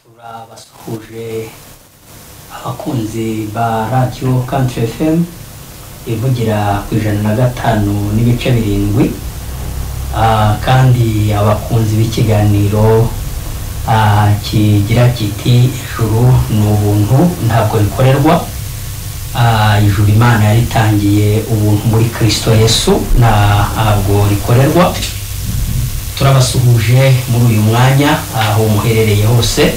turabasuhuje abakunzi ba Radio Country FM ivugira ku 105.7 kandi abakunzi b'ikiganiro kigira kiti ijuru n'ubuntu ntabwo bikorerwa. Ijuru Imana yaritangiye ubuntu muri Kristo Yesu ntabwo rikorerwa. Turabasuhuje muri uyu mwanya aho muherereye hose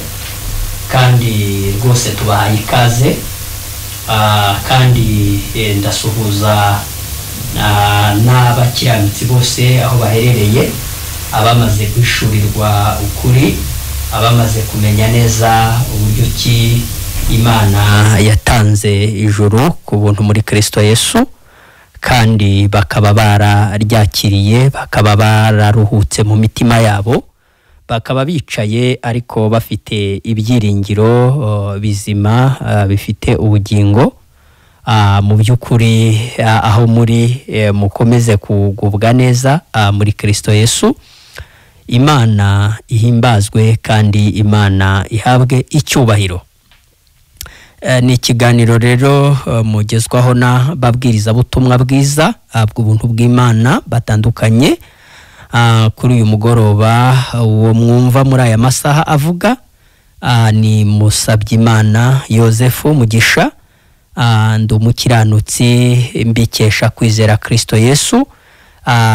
kandi rwose tubahaye ikaze, kandi ndasuhuza n'abakiranutsi bose aho baherereye, abamaze kwishurirwa ukuri, abamaze kumenya neza uburyo ki Imana yatanze ijuru ku buntu muri Kristo Yesu, kandi bakaba bararyakiriye, bakaba bararuhutse mu mitima yabo, bakaba bicaye ariko bafite ibyiringiro bizima bifite ubugingo. Mu by'ukuri aho muri mukomeze kugubwa neza muri Kristo Yesu. Imana ihimbazwe kandi Imana ihabwe icyubahiro. Ni ikiganiro rero mugezwaho na babwiriza butumwa bwiza bw'ubuntu bw'Imana batandukanye. Kuri uyu mugoroba uwo mwumva muri aya masaha avuga ni Musabyimana Yosefu Mugisha. Ndi umukiranutsi mbikesha kwizera Kristo Yesu,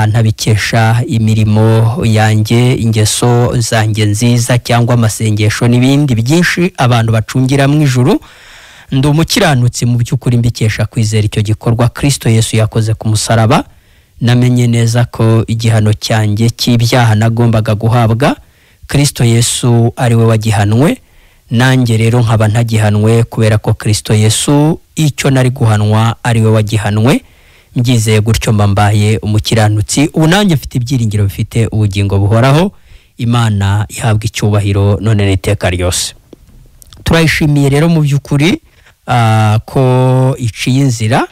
ntabikesha imirimo yanjye, ingeso zanjye nziza cyangwa amasengesho n'ibindi byinshi abantu bacungira mu ijuru. Ndi umukiranutsi mu by'ukuri mbikesha kwizera icyo gikorwa Kristo Yesu yakoze ku musaraba. Namenye neza ko igihano cyanjye cy'ibyaha nagombaga guhabwa Kristo Yesu ari we wagihanwe, nanjye rero nkaba ntagihanwe kubera ko Kristo Yesu icyo nari guhanwa ari we wagihanwe. Mbyizeye gutyo mbambaye umukiranutsi, ubu nanjye mfite ibyiringiro bifite ubugingo buhoraho. Imana ihabwa icyubahiro none n'iteka ryose. Turayishimiye rero mu by'ukuri ko iciye inzira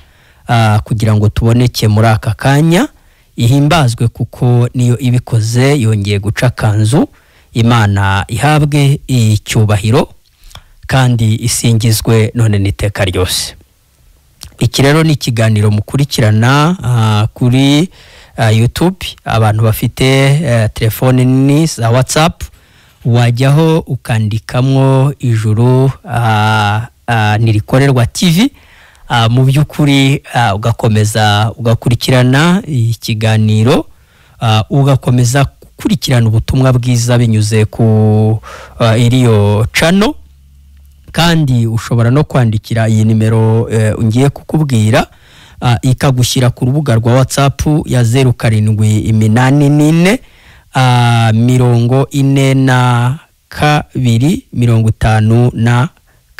kugira ngo tuboneke muri aka kanya. Ihimbazwe kuko niyo ibikoze yongeye guca kanzu. Imana ihabwe icyubahiro kandi isingizwe none n'iteka ryose. Iki rero ni ikiganiro mukurikirana kuri YouTube. Abantu bafite telefone nini za WhatsApp wajyaho ukandikamwo ijuru nirikorerwa TV. Mu by'ukuri ugakomeza ugakurikirana ikiganiro, ugakomeza gukurikirana ubutumwa bwiza binyuze ku iriyo channel. Kandi ushobora no kwandikira iyi nimero ngiye kukubwira, ikagushyira ku rubuga rwa WhatsApp ya 0784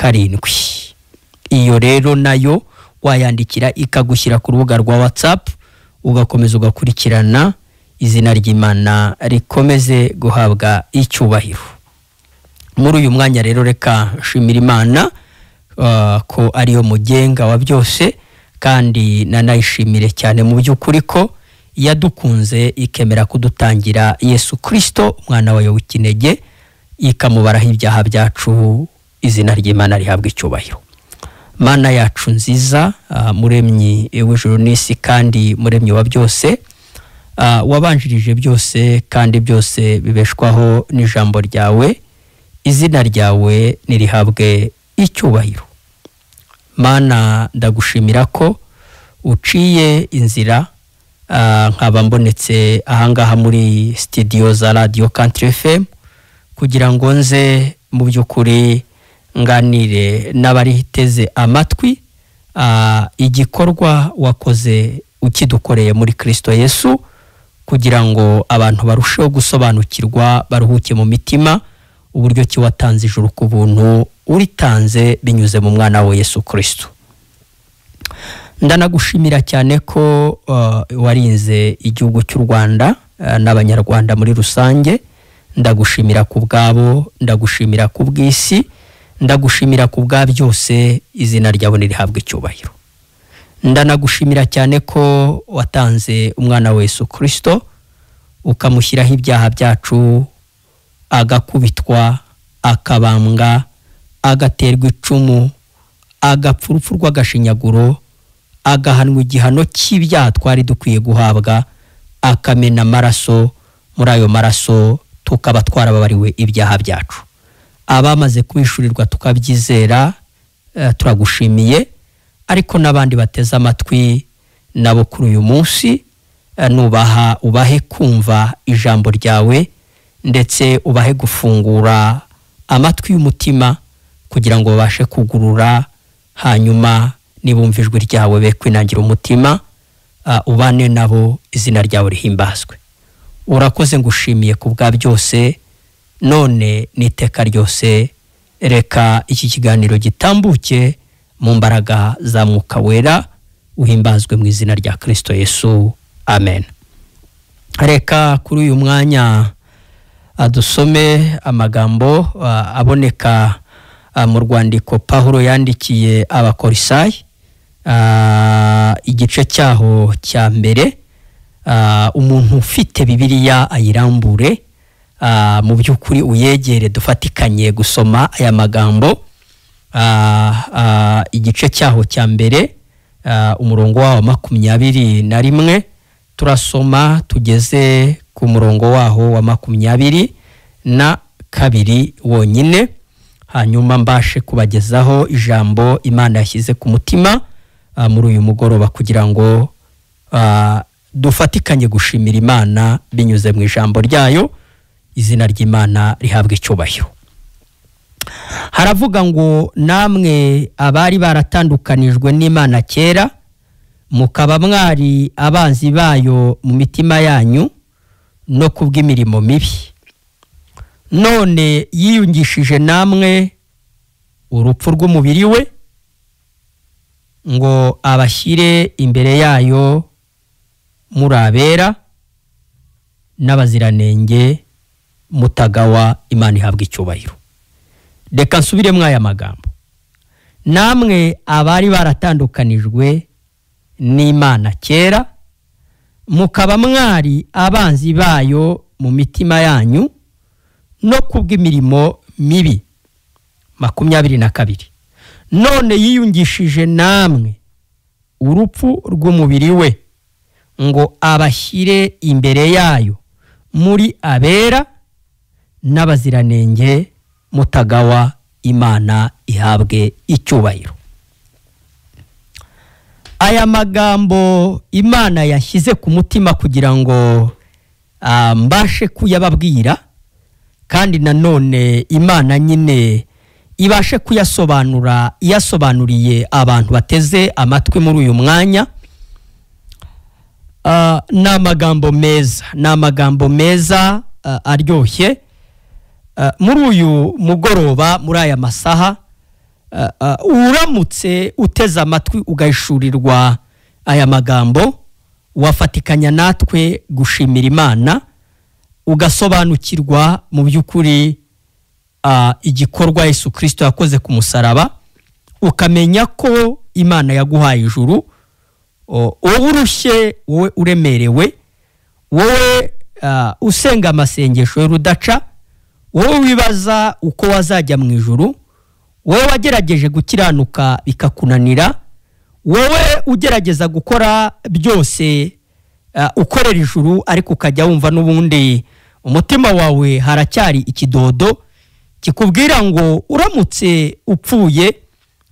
4257. Iyo rero nayo wayandikira ikagushyira ku rubuga rwa WhatsApp, ugakomeza ugakurikirana. Izina ry'Imana rikomeze guhabwa icyubahiro. Muri uyu mwanya rero reka nshimira Imana ko ariyo mugenga wa byose, kandi nanayishimire cyane mu by'ukuri ko yadukunze ikemera kudutangira Yesu Kristo umwana wayo w'ikinege, ikamubaraho ibyaha byacu. Izina ry'Imana rihabwa icyubahiro. Mana yacu nziza, muremyi w'ijuru n'isi kandi muremyi wa byose, wabanjirije byose kandi byose bibeshwaho n'ijambo ryawe. Izina ryawe nirihabwe icyubahiro. Mana ndagushimira ko uciye inzira nkaba mbonetse ahangaha muri studio za Radio Country FM kugira ngo nze mu by'ukuri nganire n'abariteze amatwi igikorwa wakoze ukidukoreye muri Kristo Yesu, kugira ngo abantu barusheho gusobanukirwa, baruhuke mu mitima uburyo ki watanze ijuru ku buntu uritanze binyuze mu mwana wa Yesu Kristo. Ndanagushimira cyane ko warinze igihugu cy'u Rwanda n'abanyarwanda muri rusange. Ndagushimira ku bwabo, ndagushimira ku bw'isi, ndagushimira ku bwa byose. Izina ryawe nirihabwe icyubahiro. Ndanagushimira cyane ko watanze umwana wa Yesu Kristo ukamushyiraho ibyaha byacu, agakubitwa, akabambwa, agaterwa icumu, agapfa urupfu rw'agashinyaguro, agahanwa igihano cy'ibyaha twari dukwiye guhabwa, akamena amaraso, muri ayo maraso tukaba twarababariwe ibyaha byacu. Abamaze kubishurirwa tukabyizera, turagushimiye. Ariko n'abandi bateze amatwi nabo kuri uyu munsi, ubahe kumva ijambo ryawe, ndetse ubahe gufungura amatwi y'umutima kugira ngo babashe kugurura, hanyuma nibumva ijwi ryawe be kwinangira umutima, ubane nabo, izina ryawe rihimbazwe. Urakoze, ngushimiye ku bwa byose, none n'iteka ryose. Reka iki kiganiro gitambuke mu mbaraga za Mwuka Wera, uhimbazwe mu izina rya Kristo Yesu, amen. Reka kuri uyu mwanya dusome amagambo aboneka mu rwandiko Pawulo yandikiye Abakorisayi, igice cyaho cya mbere. Umuntu ufite Bibiliya ayirambure, mu by'ukuri uyegere dufatikanye gusoma aya magambo. Igice cyaho cya mbere, umurongo waho 21, turasoma tugeze ku murongo waho wa 22 wonyine, hanyuma mbashe kubagezaho ijambo Imana yashyize ku mutima muri uyu mugoroba, kugira ngo dufatikanye gushimira Imana binyuze mu ijambo ryayo. Izina ry'Imana rihabwe icyubahiro. Haravuga ngo, namwe abari baratandukanijwe n'Imana kera, mukaba mwari abanzi bayo mu mitima yanyu no kubw'imirimo mibi, none yiyungishije namwe urupfu rw'umubiri we, ngo abashyire imbere yayo muri abera n'abaziranenge, mutagawa. Imana ihabwa icyubahiro. Reka nsubire mwaya magambo. Namwe abari baratandukanijwe n'Imana kera, mukaba mwari abanzi bayo mu mitima yanyu no kubw'imirimo mibi. 22. None yiyungishije namwe urupfu rw'umubiri we, ngo abashyire imbere yayo muri abera n'abaziranenge, mutagawa. Imana ihabwe icyubahiro. Aya magambo Imana yashyize ku mutima kugira ngo mbashe kuyababwira, kandi nanone Imana nyine ibashe kuyasobanura, yasobanuriye abantu bateze amatwi muri uyu mwanya. N'amagambo meza, aryoshye. Muri uyu mugoroba, muri aya masaha, uramutse uteze amatwi ugahishurirwa aya magambo, wafatikanya natwe gushimira Imana, ugasobanukirwa mu by'ukuri igikorwa Yesu Kristo yakoze ku musaraba, ukamenya ko Imana yaguhaye ijuru. Wowe urushye, wowe uremerewe, wowe usenga amasengesho y'urudaca, wowe wibaza uko wazajya mu ijuru, wowe wagerageje gukiranuka bikakunanira, wowe ugerageza gukora byose ukorera ijuru, ariko ukajya wumva n'ubundi umutima wawe haracyari ikidodo kikubwira ngo uramutse upfuye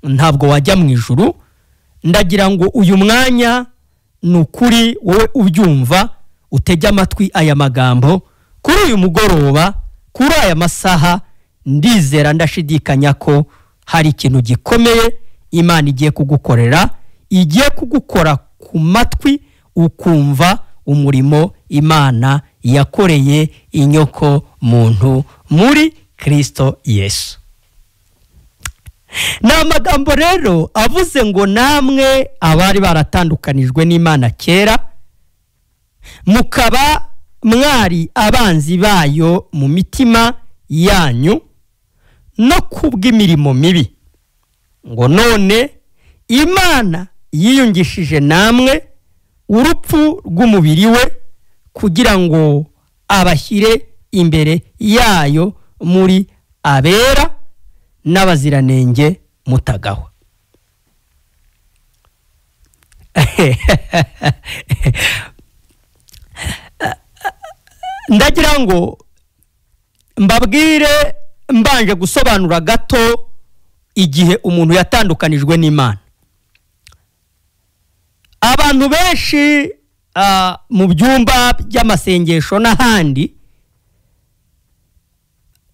ntabwo wajya mu ijuru. Ndagira ngo uyu mwanya nukuri wowe ubyumva, utege amatwi aya magambo kuri uyu mugoroba, kuri aya masaha. Ndizera, ndashidikanya ko hari ikintu gikomeye Imana igiye kugukorera, igiye kugukora ku matwi, ukumva umurimo Imana yakoreye inyoko muntu muri Kristo Yesu. Ni amagambo rero avuze ngo, namwe abari baratandukanijwe n'Imana kera, mukaba mwari abanzi bayo mu mitima yanyu no kubw'imirimo mibi, ngo none Imana yiyungishije namwe urupfu rw'umubiri we, kugira ngo abashyire imbere yayo muri abera n'abaziranenge mutagawa. Ndagira ngo mbabwire mbanje gusobanura gato igihe umuntu yatandukanijwe n'Imana. Abantu benshi mu byumba by'amasengesho n'ahandi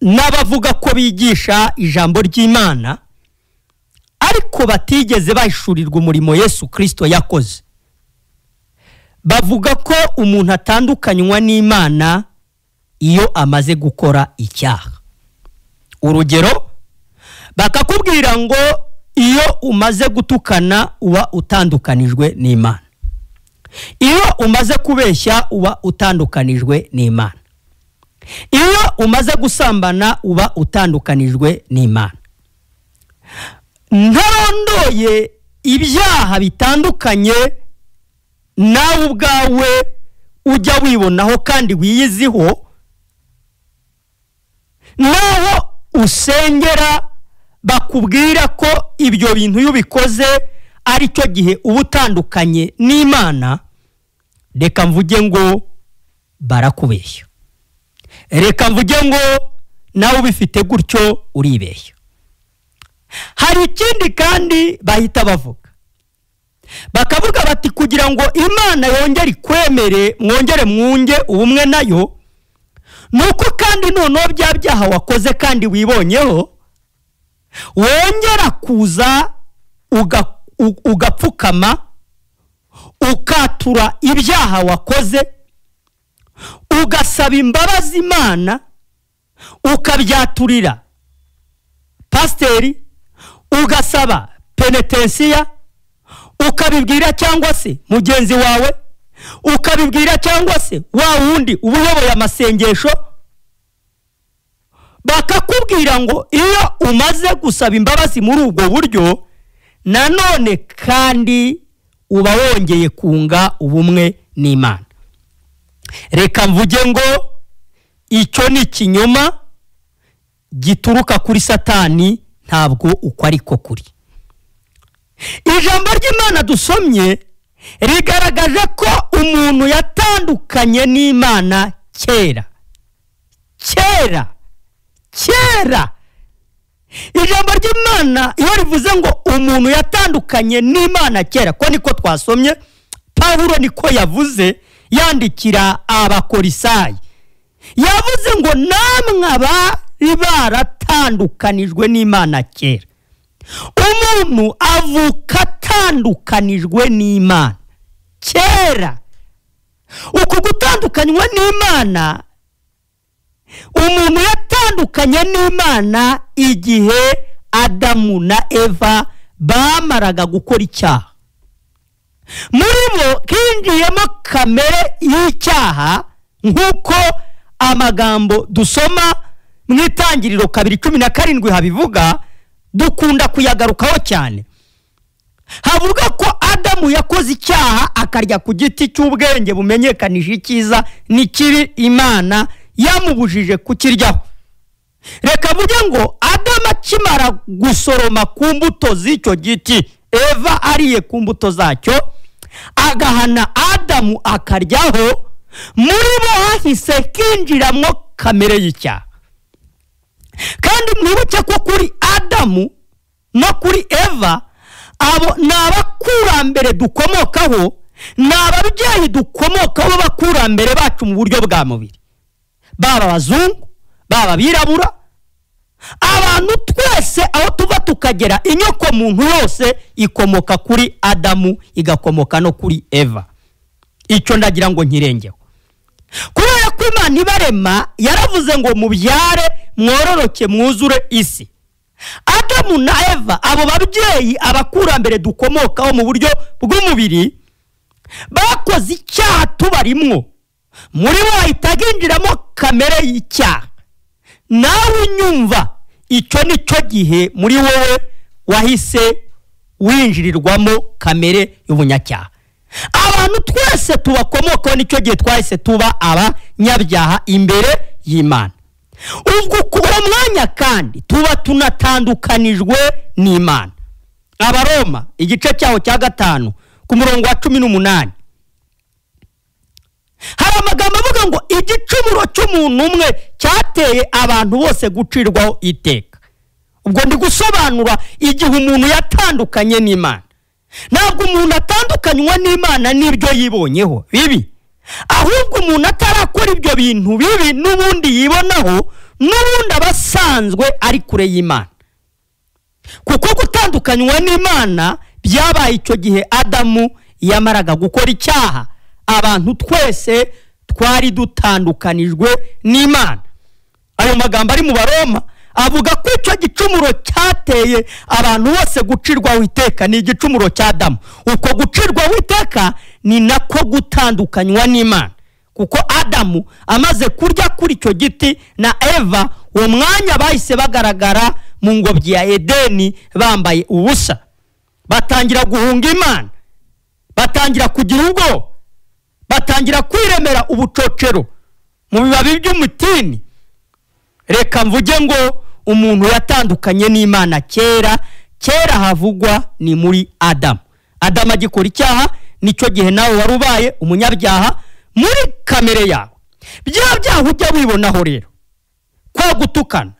n'abavuga ko bigisha ijambo ry'Imana ariko batigeze bahishurirwa umurimo Yesu Kristo yakoze, bavuga ko umuntu atandukanywa n'Imana iyo amaze gukora icyaha. Urugero, bakakubwira ngo iyo umaze gutukana uba utandukanijwe n'Imana, iyo umaze kubeshya uba utandukanijwe n'Imana, iyo umaze gusambana uba utandukanijwe n'Imana. Ntarondoye ibyaha bitandukanye nawe ubwawe ujya wibonaho kandi wiyiziho, naho usengera bakubwira ko ibyo bintu iyo ubikoze ari cyo gihe uba utandukanye n'Imana, reka mvuge ngo barakubeshya, reka mvuge ngo nawe ubifite gutyo uribeshya. Hari ikindi kandi bahita bavuga, bakavuga bati kugira ngo Imana yongere ikwemere mwongere mwunge ubumwe nayo, nuko kandi noneho bya byaha wakoze kandi wibonyeho wongera kuza ugapfukama ukatura ibyaha wakoze, ugasaba imbabazi Imana, ukabyaturira pasiteri, ugasaba penetensiya, ukabibwira cyangwa se mugenzi wawe, ukabibwira cyangwa se wa wundi ubuyoboye amasengesho, bakakubwira ngo iyo umaze gusaba imbabazi muri ubwo buryo nanone kandi uba wongeye kunga ubumwe n'Imana. Reka mvuge ngo icyo ni ikinyoma gituruka kuri Satani, ntabwo uko ariko kuri. Ijambo ry'Imana dusomye rigaragaje ko umuntu yatandukanye n'Imana kera. Ijambo ry'Imana iyo rivuze ngo umuntu yatandukanye n'Imana kera, ko niko twasomye, Pawulo niko yavuze yandikira Abakorisayi, yavuze ngo namwe abari baratandukanijwe n'Imana kera. Umuntu avuka atandukanijwe n'Imana kera. Uku gutandukanywa n'Imana, umuntu yatandukanye n'Imana igihe Adamu na Eva bamaraga gukora icyaha. Muri bo hinjiyemo kamere y'icyaha, nk'uko amagambo dusoma mu Itangiriro 2:17 habivuga, dukunda kuyagarukaho cyane. Havuga ko Adamu yakoze icyaha akarya ku giti cy'ubwenge bumenyekanije icyiza n'ikibi Imana yamubujije kukiryaho. Reka mvuge ngo Adamu akimara gusoroma ku mbuto z'icyo giti, Eva ariye ku mbuto zacyo, agahana Adamu akaryaho, muri bo hahise kinjiramo kamere y'icyaha. Kandi mwibuke ko kuri Adamu no kuri Eva, abo n'abakurambere dukomokaho, n'ababyeyi dukomokaho bakurambere bacu mu buryo bwa mubiri, baba abazungu, baba abirabura, abantu twese aho tuva tukagera, inyoko muntu yose ikomoka kuri Adamu, igakomoka no kuri Eva. Icyo ndagira ngo nkirengeho, kubera ko Imana ibarema yaravuze ngo mubyare mwororoke mwuzure isi. Adamu na Eva, abo babyeyi abakurambere dukomokaho mu buryo bw'umubiri, bakoze icyaha tubarimwo, muri bo hahitaginjiramo kamere y'icyaha. Nawe nyumva, icyo ni cyo gihe muri wowe wahise winjirirwamo kamere y'ubunyacyaha. Abantu twese tubakomokaho nicyo gihe twahise tuba abanyabyaha imbere y'Imana. Ubwo uwo mwanya kandi tuba tunatandukanijwe n'Imana. Abaroma igice cyaho cya 5 ku murongo wa 18 hari amagambo avuga ngo igicumuro cy'umuntu umwe cyateye abantu bose gucirwaho iteka. Ubwo ndi gusobanura igihe umuntu yatandukanye n'Imana. Ntabwo umuntu atandukanywa n'Imana n'ibyo yibonyeho bibi, ahubwo umuntu atarakora ibyo bintu bibi n'ubundi yibonaho, n'ubundi abasanzwe ari kure y'Imana. Kuko gutandukanywa n'Imana byabaye icyo gihe Adamu yamaraga gukora icyaha. Abantu twese twari dutandukanijwe n'Imana. Ayo magambo ari mu Baroma avuga ko icyo gicumuro cyateye abantu bose gucirwaho iteka ni igicumuro cya Adamu. Uko gucirwaho iteka ni nako gutandukanywa n'Imana. Kuko Adamu amaze kurya kuri icyo giti na Eva, uwo mwanya bahise bagaragara mu ngobyi ya Edeni bambaye ubusa, batangira guhunga Imana, batangira kugira ubwo, batangira kwiremera ubucocero mu bibabi by'umutini. Reka mvuge ngo umuntu yatandukanye n'Imana kera havugwa ni muri Adamu. Adamu agikora icyaha, nicyo gihe nawe warubaye umunyabyaha muri kamere yawe. Bya byaha ujya wibonaho rero, kwa gutukana,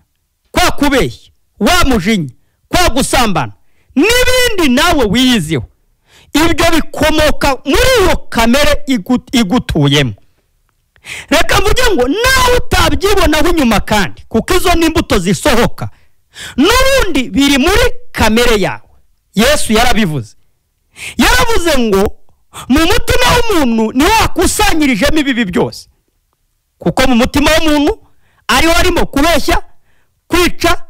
kwa kubeshya, wa mujinya, kwa gusambana n'ibindi nawe wiyiziho, ibyo bikomoka muri iyo kamere igutuyemo. Reka mvuge ngo nawe utabyibonaho nyuma kandi, kuko izo n'imbuto zisohoka n'ubundi biri muri kamere yawe. Yesu yarabivuze, yaravuze ngo mu mutima w'umuntu niho hakusanyirijemo ibibi byose. Kuko mu mutima w'umuntu ariho harimo kubeshya, kwica,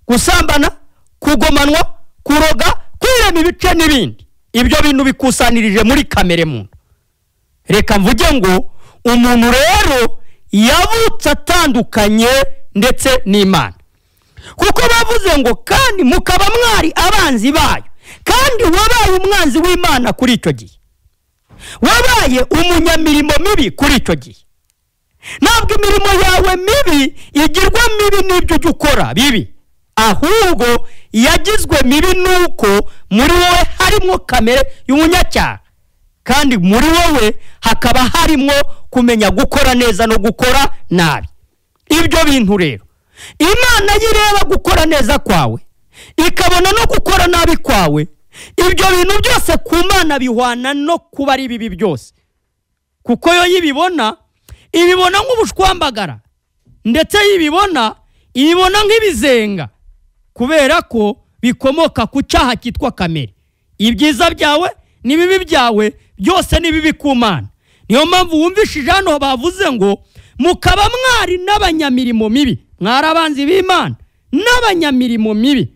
gusambana, kugomanwa, kuroga, kwirema ibice n'ibindi. Ibyo bintu bikusanirije muri kamere muntu. Reka mvuge ngo umuntu rero yavutse atandukanye ndetse n'Imana. Kuko bavuze ngo kandi mukaba mwari abanzi bayo, kandi wabaye umwanzi w'Imana kuri icyo gihe, wabaye umunyamirimo mibi kuri icyo gihe. Ntabwo imirimo yawe mibi igirwa mibi n'ibyo ujya ukora bibi, ahubwo yagizwe mibi nuko muri wowe harimo kamere y'umunyacyaha, kandi muri wowe hakaba harimo kumenya gukora neza no gukora nabi. Ibyo bintu rero Imana yireba gukora neza kwawe, ikabona no gukora nabi kwawe. Ibyo bintu byose ku Mana bihwana no kuba ari bibi byose, kuko yo ibibona nk'ubushwambagara, ndetse ibibona nk'ibizenga, kubera ko bikomoka ku cyaha cyitwa kamere. Ibyiza byawe n'ibibi byawe byose ni bibi ku Mana. Niyo mpamvu wumvishije hano bavuze ngo mukaba mwari n'abanyamirimo mibi. Mwari abanzi b'Imana n'abanyamirimo mibi,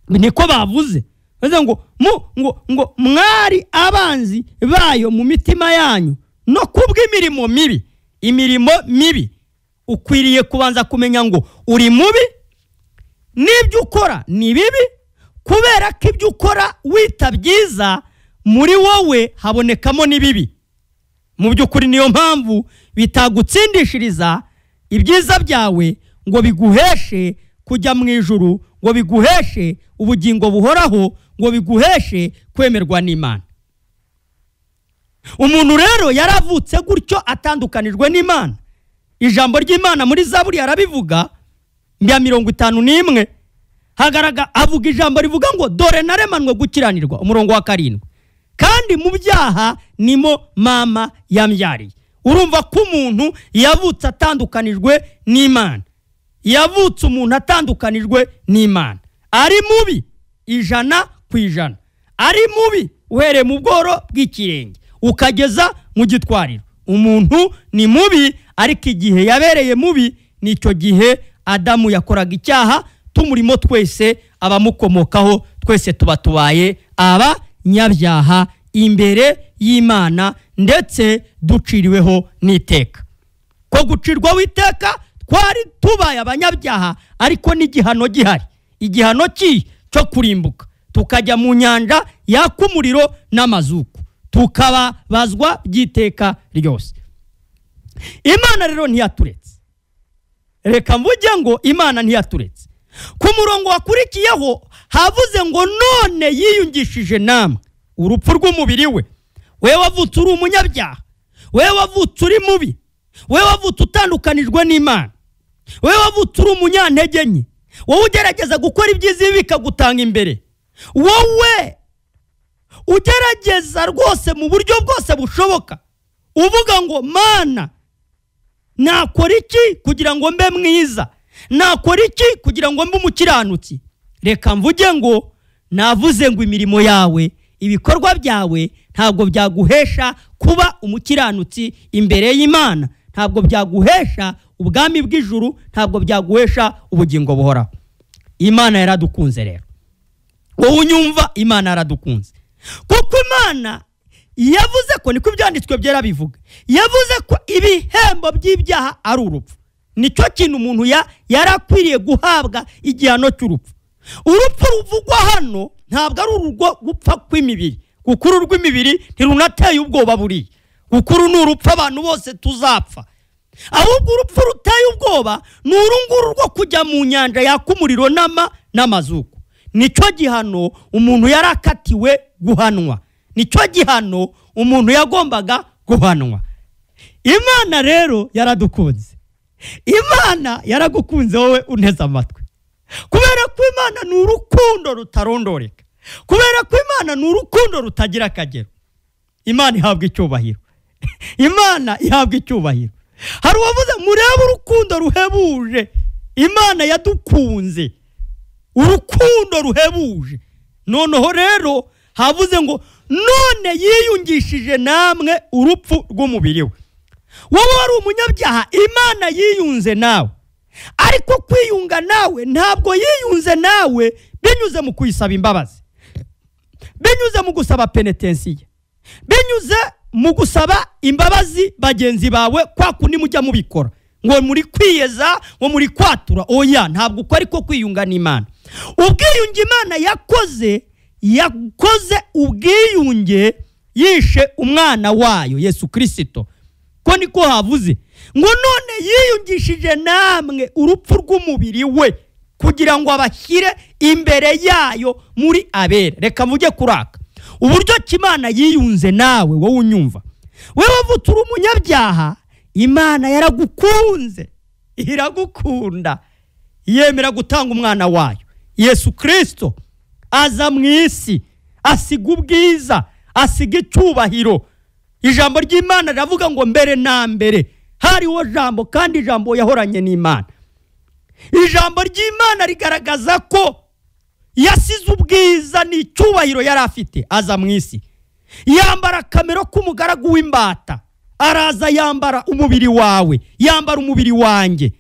niko bavuze. Bavuze ngo mwari abanzi bayo mu mitima yanyu no kubw'imirimo mibi. Imirimo mibi ukwiriye kubanza kumenya ngo uri mubi, n'ibyo ukora ni bibi, kubera ko ibyo ukora wita byiza muri wowe habonekamo n'ibibi. Mu by'ukuri niyo mpamvu bitagutsindishiriza ibyiza byawe ngo biguheshe kujya mu ijuru, ngo biguheshe ubugingo buhoraho, ngo biguheshe kwemerwa n'Imana. Umuntu rero yaravutse gutyo atandukanijwe n'Imana. Ijambo ry'Imana muri Zaburi yarabivuga, 51 avuga ijambo rivuga ngo dore naremanwe gukiranirwa, umurongo wa 7, kandi mu byaha nimo mama yambyariye. Urumva ko umuntu yavutse atandukanijwe n'Imana, yavutse umuntu atandukanijwe n'Imana, ari mubi 100%, ari mubi uhereye mu bworo bw'ikirenge ukageza mu gitwariro. Umuntu ni mubi, ariko igihe yabereye mubi nicyo gihe Adamu yakoraga icyaha. Tumurimo twese abamukomokaho twese tuba tubaye abanyabyaha imbere y'Imana, ndetse duciriweho n'iteka. Ko gucirwaho iteka twari tubaye abanyabyaha, ariko n'igihano gihari, igihano cyo kurimbuka, tukajya mu nyanja yaka umuriro n'amazuku, tukababazwa by'iteka ryose. Imana rero ntiyaturetse, reka mvuge ngo Imana ntiyaturetse. Ku murongo wakurikiyeho havuze ngo none yiyungishije namwe urupfu rw'umubiri we. Wewe wavutse uri umunyabyaha, wewe wavutse uri mubi, wewe wavutse utandukanijwe n'Imana, wewe wavutse uri umunyantege nke, wowe ugerageza gukora ibyiza bikagutanga imbere, wowe ugerageza rwose mu buryo bwose bushoboka uvuga ngo Mana nakora iki kugira ngo mbe mwiza, nakora iki kugira ngo mbe umukiranutsi. Reka mvuge ngo navuze ngo imirimo yawe, ibikorwa byawe ntabwo byaguhesha kuba umukiranutsi imbere y'Imana, ntabwo byaguhesha ubwami bw'ijuru, ntabwo byaguhesha ubugingo buhoraho. Imana yaradukunze rero, wowe unyumva, Imana yaradukunze kuko Imana yavuze ko, niko ibyanditswe byera bivuga, yavuze ko ibihembo by'ibyaha ari urupfu. Nicyo kintu umuntu yarakwiriye guhabwa igihano cy'urupfu. Urupfu ruvugwa hano ntabwo ari urugo gupfa kw'imibiri, kuko uru rw'imibiri ntirunateye ubwoba buriya, kuko uru ni urupfu abantu bose tuzapfa. Ahubwo urupfu ruteye ubwoba ni urunguru rwo kujya mu nyanja yaka umuriro n'amazuku. Nicyo gihano umuntu yarakatiwe guhanwa, nicyo gihano umuntu yagombaga guhanwa. Imana rero yaradukunze, Imana yaragukunze wowe unteze amatwi, kubera ko Imana ni urukundo rutarondoreka, kubera ko Imana ni urukundo rutagira akagero. Imana ihabwa icyubahiro, Imana ihabwa icyubahiro. Hari uwavuze murebe urukundo ruhebuje Imana yadukunze, urukundo ruhebuje. Noneho rero havuze ngo none yiyungishije namwe urupfu rw'umubiri we. Wowe wari umunyabyaha, Imana yiyunze nawe, ariko kwiyunga nawe ntabwo yiyunze nawe binyuze mu kuyisaba imbabazi, binyuze mu gusaba penetensiya, binyuze mu gusaba imbabazi bagenzi bawe kwa kundi mujya mubikora ngo muri kwiyeza, ngo muri kwatura. Oya, ntabwo uko ariko kwiyunga n'Imana. Ubwiyunge Imana yakoze ubwiyunge yishe umwana wayo Yesu Kristo. Ko niko havuze ngo none yiyungishije namwe urupfu rw'umubiri we kugira ngo abashyire imbere yayo muri abera. Reka mvuge kuraka uburyo Imana yiyunze nawe, wowe unyumva, wewe wavutse uri umunyabyaha, Imana yaragukunze, iragukunda, yemera gutanga umwana wayo Yesu Kristo, aza mu isi, asiga ubwiza, asiga icyubahiro. Ijambo ry'Imana riravuga ngo mbere na mbere hariho jambo, kandi ijambo yahoranye n'Imana. Ijambo ry'Imana rigaragaza ko yasize ubwiza n'icyubahiro yari afite, aza mu isi, yambara kamero k'umugaragu w'imbata, araza yambara umubiri wawe, yambara umubiri wanjye,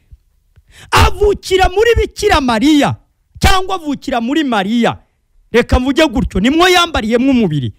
avukira muri Bikira Mariya cyangwa avukira muri Mariya. Reka mvuge gutyo, nimwo yambariyemo umubiri,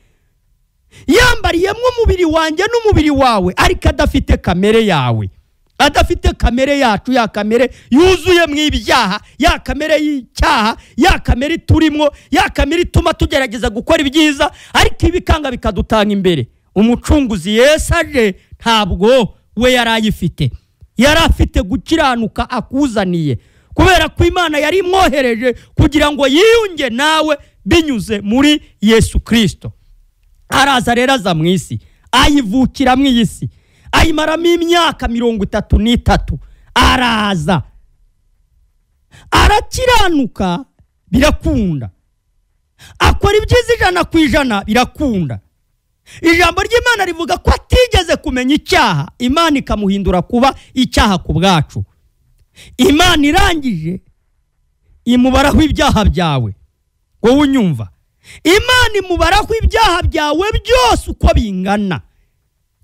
yambariyemo umubiri wanjye n'umubiri wawe, ariko adafite kamere yawe, adafite kamere yacu, ya kamere yuzuye mu ibyaha, ya kamere y'icyaha, ya kamere turimo, ya kamere ituma tugerageza gukora ibyiza ariko ibikanga bikadutanga imbere. Umucunguzi Yesu aje ntabwo we yarayifite, yari afite gukiranuka akuzaniye, kubera ko Imana yari imwohereje kugira ngo yiyunge nawe binyuze muri Yesu Kristo. Araza rero, aza mu isi, ayivukira mu isi, ayimaramo imyaka 33. Araza arakiranuka, birakunda, akora ibyiza 100% birakunda. Ijambo ry'Imana rivuga ko atigeze kumenya icyaha, Imana ikamuhindura kuba icyaha ku bwacu. Imana irangije imubaraho ibyaha byawe, wowe unyumva, Imana imubaraho ibyaha byawe byose uko bingana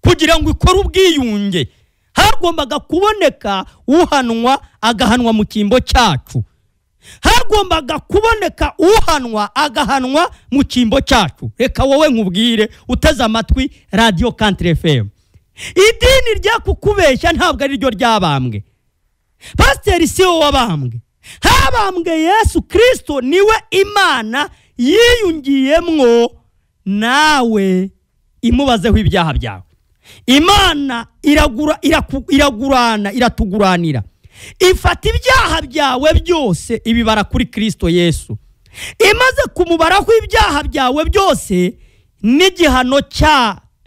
kugira ngo ikore ubwiyunge. Hagombaga kuboneka uhanwa agahanwa mu kimbo cyacu, hagombaga kuboneka uhanwa agahanwa mu kimbo cyacu. Reka wowe nkubwire uteze amatwi Radio Country FM, idini rya kukubeshya ntabwo ari ryo ryabambwe. Pasiteri si wowe wabambwe, habambwe Yesu Kristo, niwe Imana yiyungiyemwo nawe imubazeho ibyaha byawe. Imana iratuguranira, ifata ibyaha byawe byose ibibara kuri Kristo Yesu. Imaze kumubaraho ibyaha byawe byose n'igihano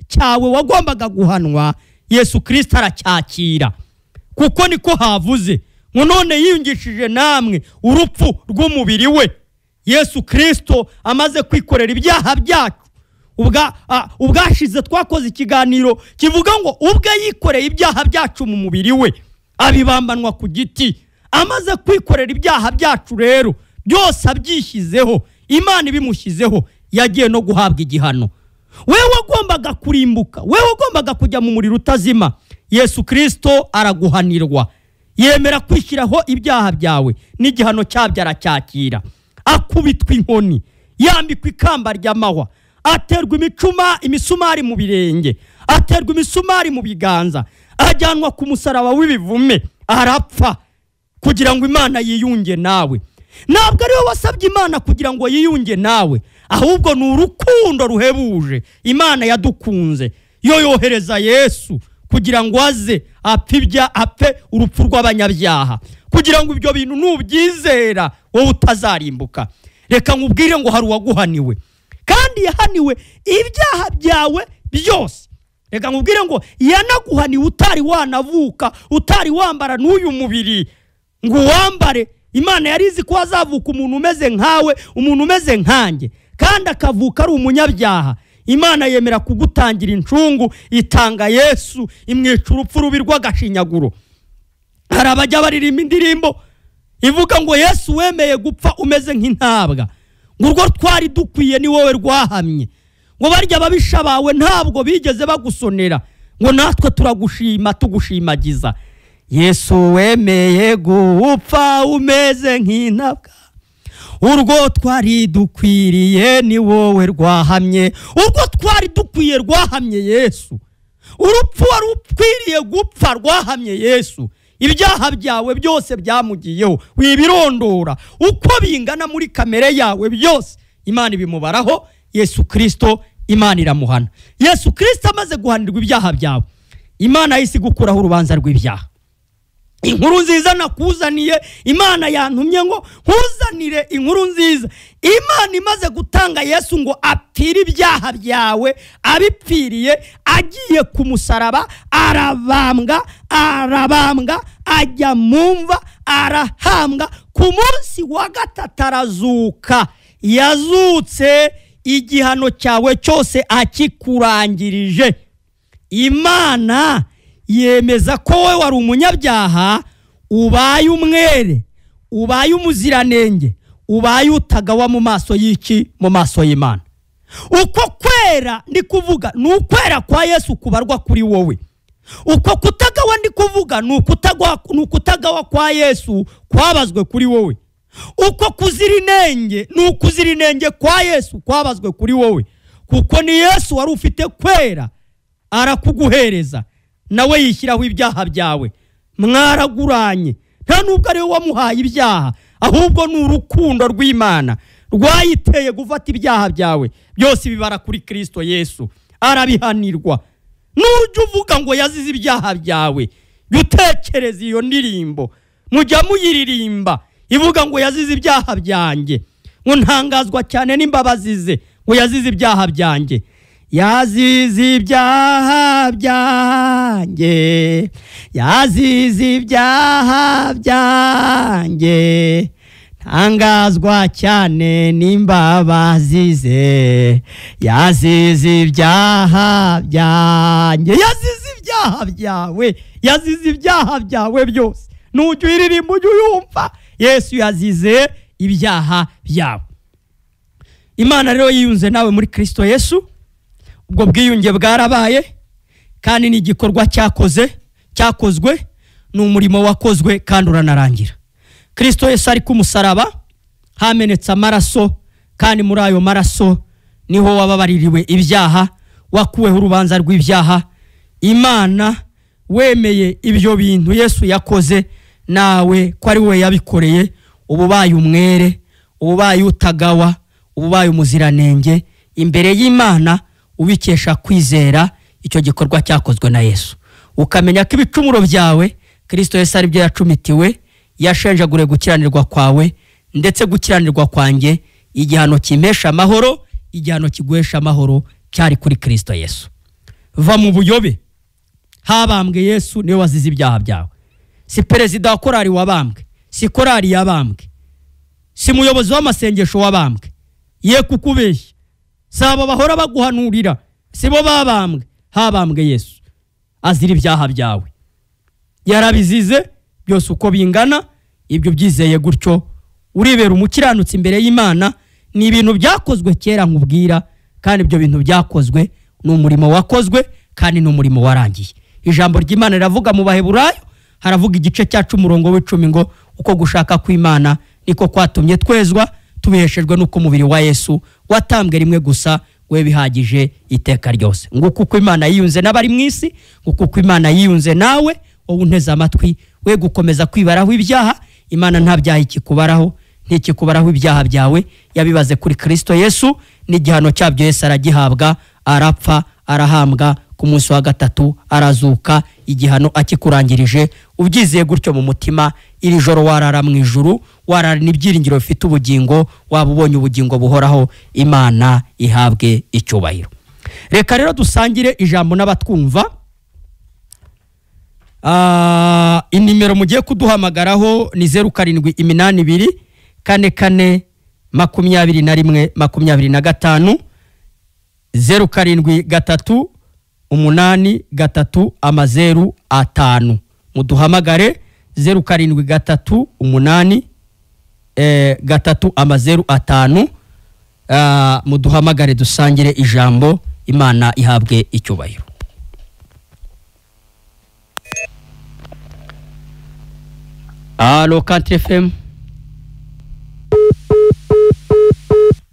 cyawe wagombaga guhanwa, Yesu Kristo aracyakira. Kuko niko havuze ngo none yiyungishije namwe urupfu rw'umubiri we. Yesu Kristo amaze kwikorera ibyaha byacu. Ubwashize twakoze ikiganiro kivuga ngo ubwe yikoreye ibyaha byacu mu mubiri we, abibambanwa ku giti. Amaze kwikorera ibyaha byacu rero byose abyishyizeho, Imana ibimushyizeho, yagiye no guhabwa igihano. Wewe wagombaga kurimbuka, wewe wagombaga kujya mu muriro utazima, Yesu Kristo araguhanirwa. Yemera kwishyiraho ibyaha byawe n'igihano cyabyo aracyakira. Akubitwa inkoni, yambikwa ikamba ry'amahwa, aterwa imisumari mu birenge, aterwa imisumari mu biganza, ajyanwa ku musaraba w'ibivume, arapfa kugira ngo Imana yiyunge nawe. Ntabwo ari wowe wasabye Imana kugira ngo yiyunge nawe, ahubwo ni urukundo ruhebuje Imana yadukunze, yo yohereza Yesu kugira ngo aze apfe urupfu rw'abanyabyaha, kugira ngo ibyo bintu nubyizera wowe utazarimbuka. Reka nkubwire ngo hari uwaguhaniwe, kandi yahaniwe ibyaha byawe byose. Reka nkubwire ngo yanaguhaniwe utari wanavuka, utari wambara n'uyu mubiri ngo wambare. Imana yari izi ko azavuka umuntu umeze nkawe, umuntu umeze nkanjye, kandi akavuka ari umunyabyaha. Imana yemera kugutangira incungu, itanga Yesu, imwica urupfu rubi rw'agashinyaguro. Hari abajya baririmba indirimbo ivuga ngo Yesu wemeye gupfa umeze nk'intabwa, ngo urwo twari dukwiye ni wowe rwahamye, ngo barya ababisha bawe ntabwo bigeze bagusonera, ngo natwe turagushima tugushimagiza. Yesu wemeye gupfa umeze nk'intabwa, urwo twari dukwiriye ni wowe rwahamye, urwo twari dukwiye rwahamye Yesu. Urupfu wari ukwiriye gupfa rwahamye Yesu. Ibyaha byawe byose byamugiyeho, wibirondora uko bingana muri kamere yawe byose, Imana ibimubaraho. Yesu Kristo Imana iramuhana. Yesu Kristo amaze guhanirwa ibyaha byawe, Imana yahise gukuraho urubanza rw'ibyaha. Inkuru nziza nakuzaniye, Imana yantumye ngo nkuzanire inkuru nziza. Imana imaze gutanga Yesu ngo apfire ibyaha byawe, abipfiriye agiye ku musaraba, arabambwa, ajya mumva, arahambwa, ku munsi wa gatatu arazuka. Yazutse igihano cyawe cyose akikurangirije. Imana yemeza ko wowe wari umunyabyaha, ubaye umwere, ubaye umuziranenge, ubaye utagawa mu maso y'iki? Mu maso y'Imana. Uko kwera ndi kuvuga ni ukwera kwa Yesu kubarwa kuri wowe. Uko kutagawa ndi kuvuga ni ukutagawa kwa Yesu kwabazwe kuri wowe. Uko kuzirinenge ni ukuzirinenge kwa Yesu kwabazwe kuri wowe. Kuko ni Yesu wari ufite kwera, arakuguhereza, nawe yishyiraho ibyaha byawe. Mwaraguranye, nta nubwo ari we wamuhaye ibyaha, ahubwo ni urukundo rw'Imana rwayiteye gufata ibyaha byawe byose bibara kuri Kristo Yesu, arabihanirwa. Nujya uvuga ngo yazize ibyaha byawe, utekereza iyo ndirimbo, mujya muyiririmba ivuga ngo yazize ibyaha byanjye, ngo ntangazwa cyane n'imbabazi ze, ngo yazize ibyaha byanjye. Yazize ibyaha byanjye, yazize ibyaha byanjye, ntangazwa cyane n'imbabazi ze, yazize ibyaha byanjye. Yazize ibyaha byawe, yazize ibyaha byawe byose. Nujya uyiririmba ujye uyumva, Yesu yazize ibyaha byawe. Imana rero yiyunze nawe muri Kristo Yesu. Ubwo bwiyunge bwarabaye, kandi ni igikorwa cyakozwe, ni umurimo wakozwe kandi uranarangira. Kristo Yesu ari ku musaraba, hamenetse amaraso, kandi muri ayo maraso niho wababaririwe ibyaha, wakuweho urubanza rw'ibyaha. Imana wemeye ibyo bintu Yesu yakoze, nawe ko ari we yabikoreye, ububaye umwere, ububaye utagawa, ububaye umuziranenge imbere y'Imana, ubikesha kwizera icyo gikorwa cyakozwe na Yesu. Ukamenya ko ibicumuro byawe Kristo Yesu ari byo yacumitiwe, yashenjagure gukiranirwa kwawe ndetse gukiranirwa kwanjye, igihano kimpesha amahoro, igihano kiguhesha amahoro cyari kuri Kristo Yesu. Va mu buyobe, habambwe Yesu niwe wazize ibyaha byawe. Si perezida wa korari wabambwe, si korari yabambwe, si muyobozi w'amasengesho wabambwe, ye kukubeshya. Saba bahora baguhanurira, sibo babambwe, habambwe Yesu azira ibyaha byawe. Yarabizize byose uko bingana, ibyo byizeye gutyo uribera umukiranutsi imbere y'Imana. Ni ibintu byakozwe kera nkubwira, kandi ibyo bintu byakozwe n'umurimo wakozwe, kandi n'umurimo warangiye. Ijambo ry'Imana riravuga mu Baheburayo, haravuga igice cya 10 ngo uko gushaka kw'Imana niko kwatumye twezwa, tubiheshejwe n'uko umubiri wa Yesu watambwe rimwe gusa we bihagije iteka ryose. Nguko uko Imana yiyunze n'abari mu isi, nguko uko Imana yiyunze nawe wowe unteze amatwi, we gukomeza kwibaraho ibyaha. Imana nta byaha ikikubaraho, ntikikubaraho ibyaha byawe, yabibaze kuri Kristo Yesu, n'igihano cyabyo Yesu aragihabwa, arapfa, arahambwa, ku munsi wa gatatu arazuka, igihano akikurangirije. Ubyizeye gutyo mu mutima, iri joro warara mu ijuru, warara n'ibyiringiro bifite ubugingo, wabubonye ubugingo buhoraho. Imana ihabwe icyubahiro. Reka rero dusangire ijambo n'abatwumva. Inimero mugiye kuduhamagaraho ni 0782 44 21 25 07 8 3 0 muduhamagare 07 8 3 0 muduhamagare dusangire ijambo. Imana ihabwe icyubahiro. Allo Country FM.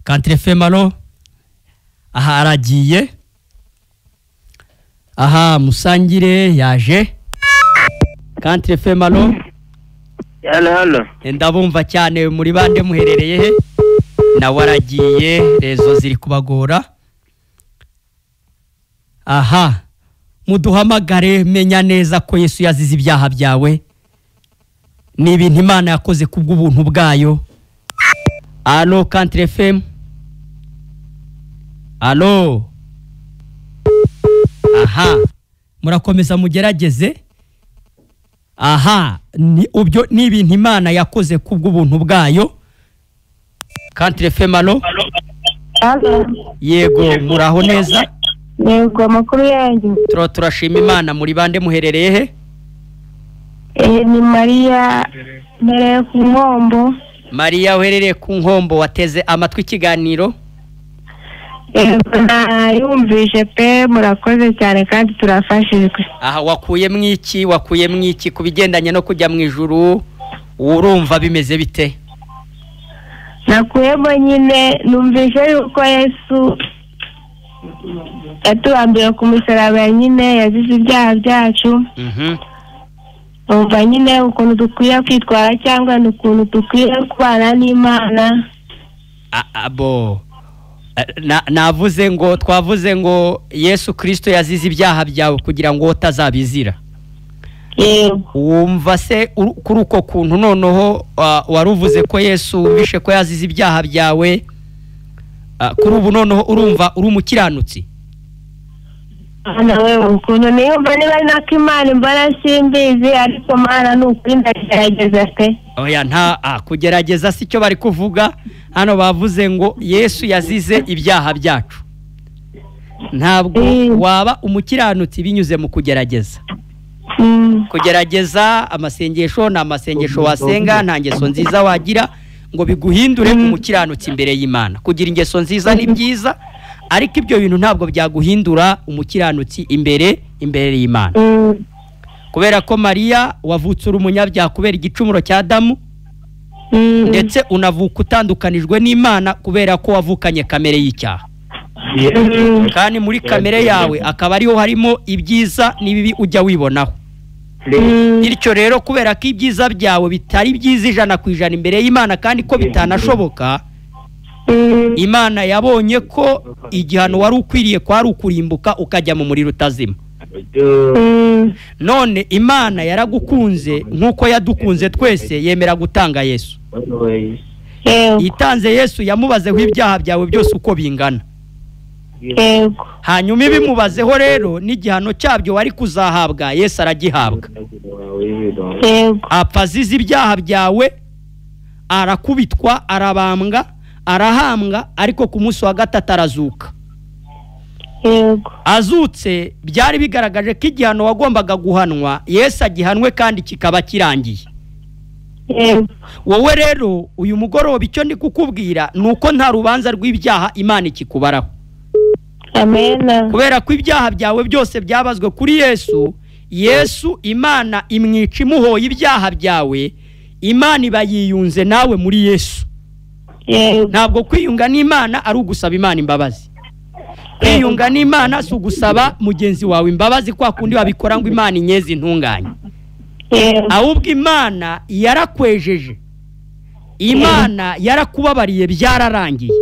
Country FM allo. Aha aragiye. Aha musangire yaje. Country FM allo. Hello. Ndabumva cyane, muri bande muherereye he? Na waragiye, rezo ziri kubagora. Aha muduhamagare, menya neza ko Yesu yazize ibyaha byawe, ni ibintu Imana yakoze kubw'ubuntu bwayo. Allo Country FM. Allo. Aha murakomeza mugerageze. Aha ubyo ni ibintu Imana yakoze kubw'ubuntu bwayo. Country FM allo. Yego muraho neza? Yego makuru yanjye. Turashima Imana. Muri bande muherereye he? Ni Maria mere ku Nkombo. Maria uherereye ku Nkombo, wateze amatwi ikiganiro? Yumvise pe, murakoze cyane kandi turafashijwe. Aha wakuye mwiki kubigendanye no kujya mu ijuru, urumva bimeze bite? Nakuyemo nyine numvise yuko Yesu yaturambiwe ku musaraba, nyine yazize ibyaha byacu. Umva nyine ukuntu dukwiye kwitwara cyangwa n'ukuntu dukwiye kubana n'Imana. Abo navuze ngo twavuze ngo Yesu Kristo yazize ibyaha byawe kugira ngo utazabizira. Wumva se kuri uko kuntu noneho waruvuze ko Yesu bishe ko yazize ibyaha byawe, kuri ubu noneho urumva uri umukiranutsi? Nawe ukuntu niyumva niba nako Imana mbona simbizi, ariko Mana n'ukuri ndagerageza pe. Oya nta kugerageza si cyo bari kuvuga hano. Bavuze ngo Yesu yazize ibyaha byacu. Ntabwo waba umukiranutsi binyuze mu kugerageza. Kugerageza amasengesho na amasengesho wasenga, nta ngeso nziza wagira ngo biguhindure umukiranutsi imbere y'Imana. Kugira ingeso nziza ni byiza, ariko ibyo bintu ntabwo byaguhindura umukiranutsi imbere y'Imana. Kubera ko Maria wavutse uri umunyabyaha kubera igicumuro cya Adamu, ndetse unavuka utandukanijwe n'Imana kubera ko wavukanye kamere y'icyaha. Kandi muri kamere yawe akaba ariho harimo ibyiza n'ibibi ujya wibonaho. Bityo rero kubera ko ibyiza byawe bitari byiza 100% imbere y'Imana, kandi ko bitanashoboka, Imana yabonye ko igihano wari ukwiriye kwari ukurimbuka ukajya mu muriro utazima. none Imana yaragukunze nk'uko yadukunze twese yemera gutanga Yesu. Itanze Yesu yamubazeho ibyaha byawe byose uko bingana. Hanyuma ibimubazeho rero n'igihano cyabyo wari kuzahabwa Yesu aragihabwa. Apfa azize ibyaha byawe, arakubitwa, arabambwa, arahambwa, ariko ku munsi wa gatatu arazuka. Azutse byari bigaragaje ko igihano wagombaga guhanwa Yesu agihanwe kandi kikaba kirangiye. Wowe rero uyu mugoroba icyo ndi kukubwira nuko nta rubanza rw'ibyaha Imana ikikubaraho. Amen. Kubera ko ibyaha byawe byose byabazwe kuri Yesu, Yesu Imana imwica imuhoye ibyaha byawe, Imana ibayiyunze nawe muri Yesu. Ntabwo kwiyunga n'Imana ari ugusaba Imana imbabazi. Kwiyunga n'Imana si ugusaba mugenzi wawe imbabazi kwa kundi wabikora ngo Imana inyeze intunganye. Ahubwo Imana yarakwejeje, Imana yarakubabariye, byararangiye.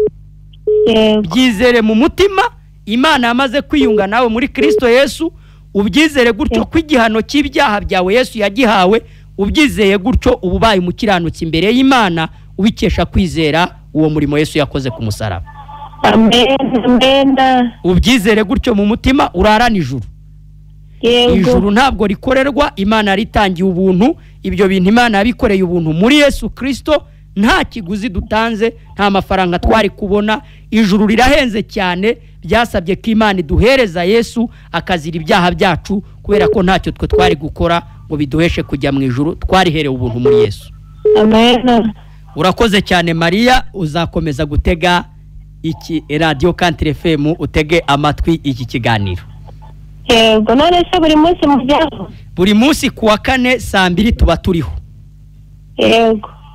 Byizere mu mutima, Imana yamaze kwiyunga nawe muri Kristo Yesu, ubyizere gutyo ko igihano cy'ibyaha byawe Yesu yagihawe, ubyizeye gutyo ububaye umukiranutsi imbere y'Imana ubikesha kwizera uwo murimo Yesu yakoze ku musaraba. Amen. Ubyizere gutyo mu mutima urarana ijuru. Ijuru ntabwo rikorerwa, Imana ritangiye ubuntu, ibyo bintu Imana yabikoreye ubuntu muri Yesu Kristo, nta kiguzi dutanze, nta mafaranga twari kubona. Ijuru rirahenze cyane, byasabye ko Imana iduhereza Yesu akazira ibyaha byacu, kubera ko ntacyo twe twari gukora ngo biduheshe kujya mu ijuru, twariherewe ubuntu muri Yesu. Amen. Urakoze cyane Maria, uzakomeza gutega iki Radio Country FM, utege amatwi iki kiganiro. None se buri munsi mujyaho? Buri munsi kuwa kane saa 2 tuba turiho.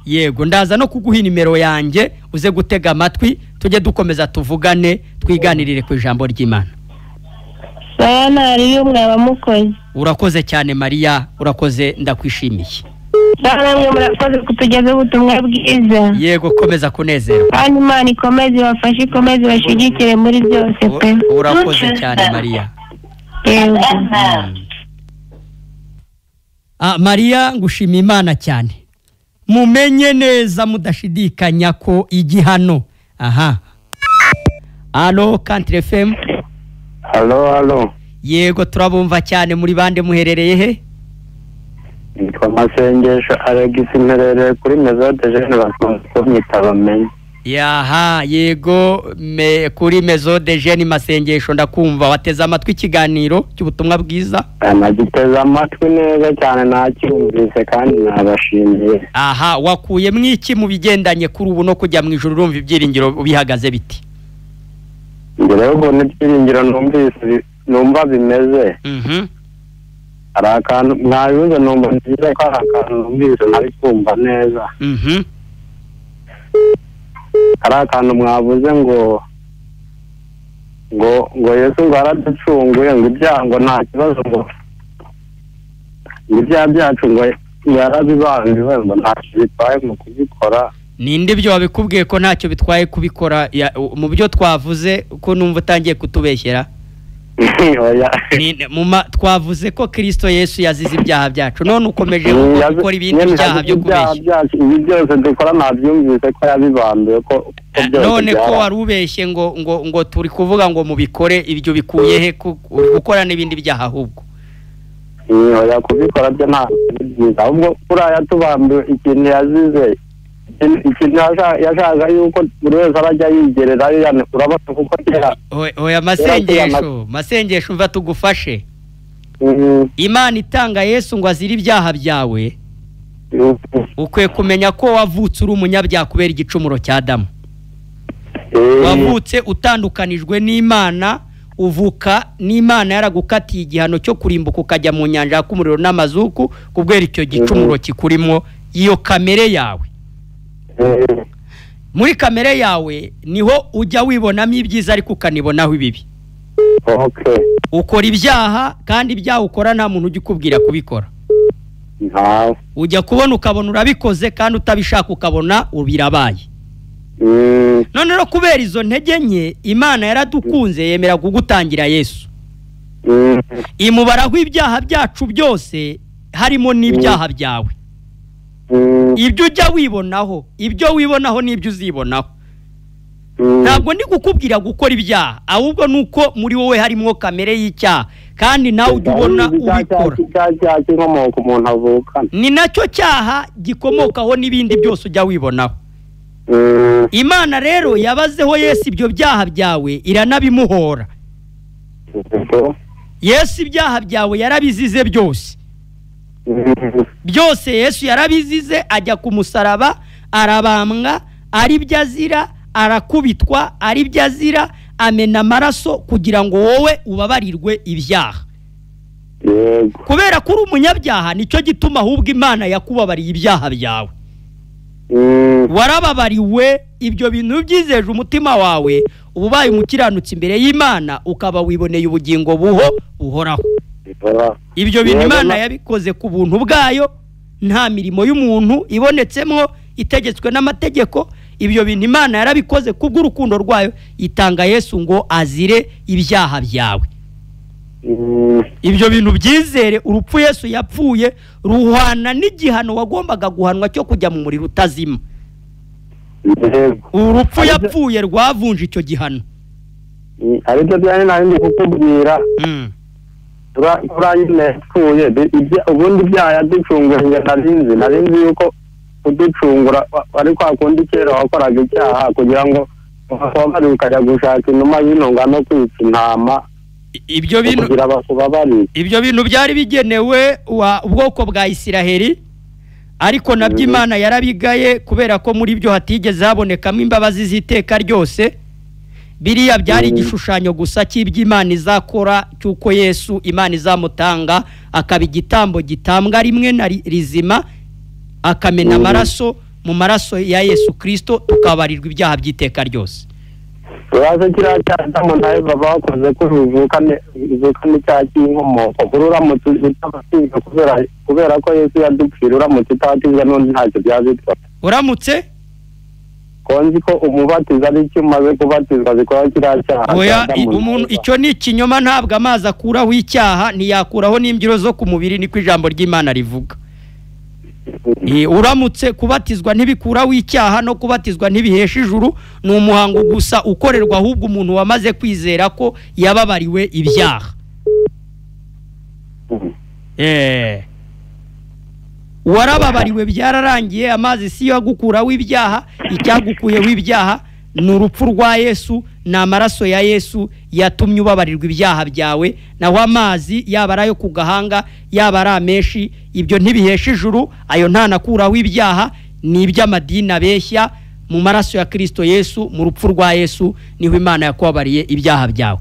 Yego, ndaza no kuguha nimero yanjye uze gutega amatwi, tujye dukomeza tuvugane, twiganirire ku ijambo ry'Imana. Sana ariyo mwaba mukoze. Urakoze cyane Maria, urakoze, ndakwishimiye. Sana mwe murakoze kutugeza ubutumwa bwiza. Yego, komeza kunezerwa. Kandi Imana ikomeze bafashe, ikomeze bashigikire muri byose pe. Urakoze cyane Maria. Maria, ngushimiye Imana cyane. Mumenye neza mudashidikanya ko igihano. Allo Country FM. Allo. Yego, turabumva cyane. Muri bande muherereye he? Nitwa Masengesho Alex, mperereye kuri Maison de Jeune Bamenye. Yaha, yego, kuri Maison de Jeune Masengesho, ndakumva. Wateze amatwi ikiganiro cy'ubutumwa bwiza? Nagiteze amatwi neza cyane, nacyumvise kandi nabashimiye. Wakuye mwiki mu bigendanye kuri ubu no kujya mu ijuru, urumva ibyiringiro ubihagaze biti? Mbere yo kubona ibyiringiro numva bimeze. Hari akantu mwabibuze, numva nziza ko hari akantu numvise ntari kumva neza. Hari akantu mwavuze ngo Yesu ngo araducunguye, ngo ibyaha ngo nta kibazo, ngo ibyaha byacu ngo yarabibambiwe, ngo ntacyo bitwaye mu kubikora. Ninde ibyo wabikubwiye ko ntacyo bitwaye kubikora? Mu byo twavuze ko numva utangiye kutubeshyera. Twavuze ko Kristo Yesu yazize ibyaha byacu, none ukomeje gukora ibindi byaha byo kubeshya. Ibi byose dukora nabyumvise ko yabibambiwe, ko none ko warubeshye ngo turi kuvuga ngo mubikore, ibyo bikuye he gukora n'ibindi byaha? Ahubwo oya, kubikora byo nta byiza, ahubwo kuriya tubambiwe ikintu yazize, ikintu yashaka yuko buri wese arajya yigererayo. Urabona kuko kera oya Masengesho mva tugufashe. Imana itanga Yesu ngo azire ibyaha byawe, ukwiye kumenya ko wavutse uri umunyabyaha kubera igicumuro cya Adamu. Wavutse utandukanijwe n'Imana, uvuka n'Imana yaragukatiye igihano cyo kurimbuka ukajya mu nyanja y'umuriro n'amazuku kubera icyo gicumuro kikurimo, iyo kamere yawe. Muri kamere yawe niho ujya wibonamo ibyiza ariko ukanibonaho ibibi. Ukora ibyaha kandi ibyaha ukora nta muntu ujya ukubwira kubikora. Ujya kubona ukabona urabikoze kandi utabishaka ukabona ubirabaye. None rero kubera izo ntege nke Imana yaradukunze yemera kugutangira Yesu. imubaraho ibyaha byacu byose harimo n'ibyaha byawe. Ibyo ujya wibonaho, ibyo wibonaho n'ibyo uzibonaho. Ntabwo ndi kukubwira gukora ibyaha, ahubwo nuko muri wowe harimo kamere y'icyaha kandi nawe ujya ubona ubikora. Ni nacyo cyaha gikomokaho n'ibindi byose ujya wibonaho. Imana rero yabazeho Yesu ibyo byaha byawe iranabimuhora. Yesu ibyaha byawe yarabizize byose. Byose Yesu yarabizize, ajya ku musaraba, arabambwa, ari byo azira, arakubitwa, ari byo azira, amena amaraso kugira ngo wowe ubabarirwe ibyaha. Kubera ko uri umunyabyaha nicyo gituma ahubwo Imana yakubabariye ibyaha byawe. Warababariwe, ibyo bintu byizeje umutima wawe, ububaye umukiranutsi imbere y'Imana, ukaba wiboneye ubugingo buhoraho. Ibyo bintu Imana yabikoze ku buntu bwayo, nta mirimo y'umuntu ibonetsemo itegetswe n'amategeko. Ibyo bintu Imana yarabikoze kubw'urukundo rwayo, itanga Yesu ngo azire ibyaha byawe. Ibyo bintu byizere, urupfu Yesu yapfuye ruhwana n'igihano wagombaga guhanwa cyo kujya mu muriro utazima. Urupfu yapfuye rwavunje icyo gihano. Ariko byane nari kukubwira turanyine yapfuye ubundi byaya ducungura narinzi yuko kuducungura ariko akundi kera wakoraga icyaha kugira ngo wakobari ukajya gushaka inuma y'intungano kwitsa intama. Ibyo bintu byari bigenewe ubwoko bwa Isiraheli, ariko nabyo Imana yarabigaye kubera ko muri byo hatigeze habonekamo imbabazi z'iteka ryose. Biriya byari igishushanyo gusa cy'iby'Imana izakora, cyuko Yesu Imana izamutanga akaba igitambo gitambwa rimwe na rizima, akamena amaraso, mu maraso ya Yesu Kristo tukabarirwa ibyaha by'iteka ryose. Uraza kiriya cyadamu nawe baba bakoze ko uvukane icyaha cy'inkomoko, uramutse utabasiga kubera ko Yesu yadupfira, uramutse utabatizwa n'undi ntacyo byazitwa. Uramutse konzi ko umubatiza ari cyo umaze kubatizwa zikora kiriya cyaha. Oya, umuntu icyo ni ikinyoma, ntabwo amazi akuraho icyaha, ntiyakuraho n'imbyiro zo ku mubiri, niko ijambo ry'Imana rivuga. Uramutse kubatizwa ntibikuraho icyaha, no kubatizwa ntibihesha ijuru, ni umuhango gusa ukorerwa ahubwo umuntu wamaze kwizera ko yababariwe ibyaha. Warababariwe, byararangiye, amazi si yo agukuraho ibyaha, icyagukuyeho ibyaha ni urupfu rwa Yesu, ni amaraso ya Yesu yatumye ubabarirwa ibyaha byawe. Naho amazi yaba ari ayo ku gahanga, yaba ari amenshi, ibyo ntibihesha ijuru, ayo ntanakuraho ibyaha, ni iby'amadini abeshya. Mu maraso ya Kristo Yesu, mu rupfu rwa Yesu, niho Imana yakubabariye ibyaha byawe.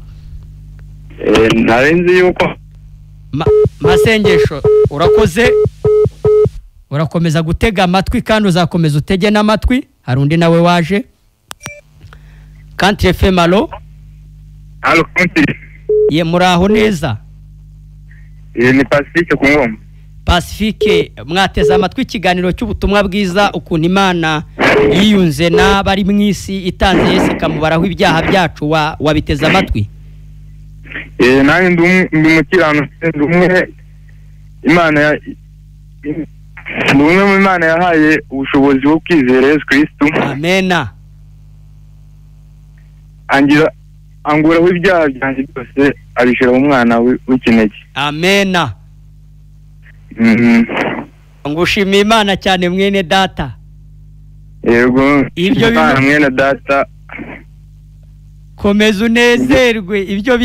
Narenze yuko Masengesho, urakomeza gutega amatwi kandi uzakomeza utege n'amatwi. Hari undi nawe waje. Country FM, alo. Ye, muraho neza? Ni Pacifique ku Ngoma. Pacifique, mwateze amatwi ikiganiro cy'ubutumwa bwiza, ukuntu Imana yiyunze n'abari mu isi itanze Yesu ikamubaraho ibyaha byacu. Wabiteze amatwi? Nani ndumukiranutsi, ndumwe Imana yahaye ubushobozi bwo kwizera Yesu Kristo. Amena. Anguraho ibyaha byanjye byose, abishira mu mwana w'ikinege. Amena. Ngushimiye Imana cyane mwene data. Yego, ibyo mwene data. Komeza unezerwe, ibyo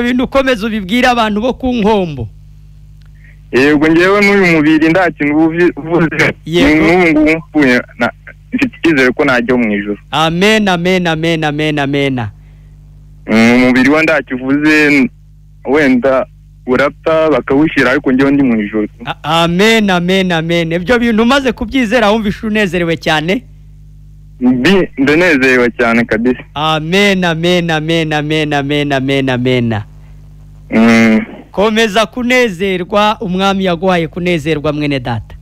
bintu komeza ubibwira abantu bo ku Nkombo. yego ngewe n'uyu mubiri ndakintu uvuze n'ubu ngubu mfuye mfite icyizere ko najya mu ijuru. Amen amen amen amen amen. Umubiri wa ndakivuze wenda urapfa bakawushyira ariko ngewe ndi mu ijuru. Amen amen amen. Ibyo bintu umaze kubyizera wumvisha unezerewe cyane? Ndanezerewe cyane kabisa. Amen amen amen amen amen amen amen. Komeza kunezerwa, umwami yaguhaye kunezerwa mwene data.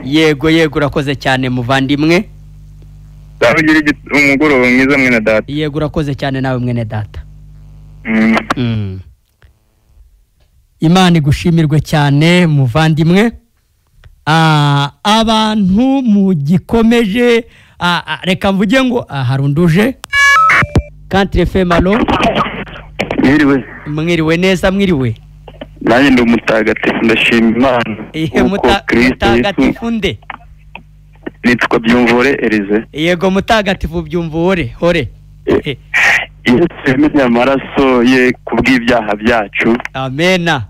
Yego yego urakoze cyane muvandimwe. Ndavugira umugoroba mwiza mwene data. Yego urakoze cyane nawe mwene data. Imana igushimirwe cyane muvandimwe. Abantu mugikomeje reka mvuge ngo harunduje Country FM. Alo, mwiriwe neza. Mwiriwe. nanjye ndi umutagatifu ndashima Imana kuko Kristo mutagatifu nde? nitwa Byumvore Elize. Yego mutagatifu Byumvore hore. Yesu yamenye amaraso ye kubw'ibyaha byacu. Amena.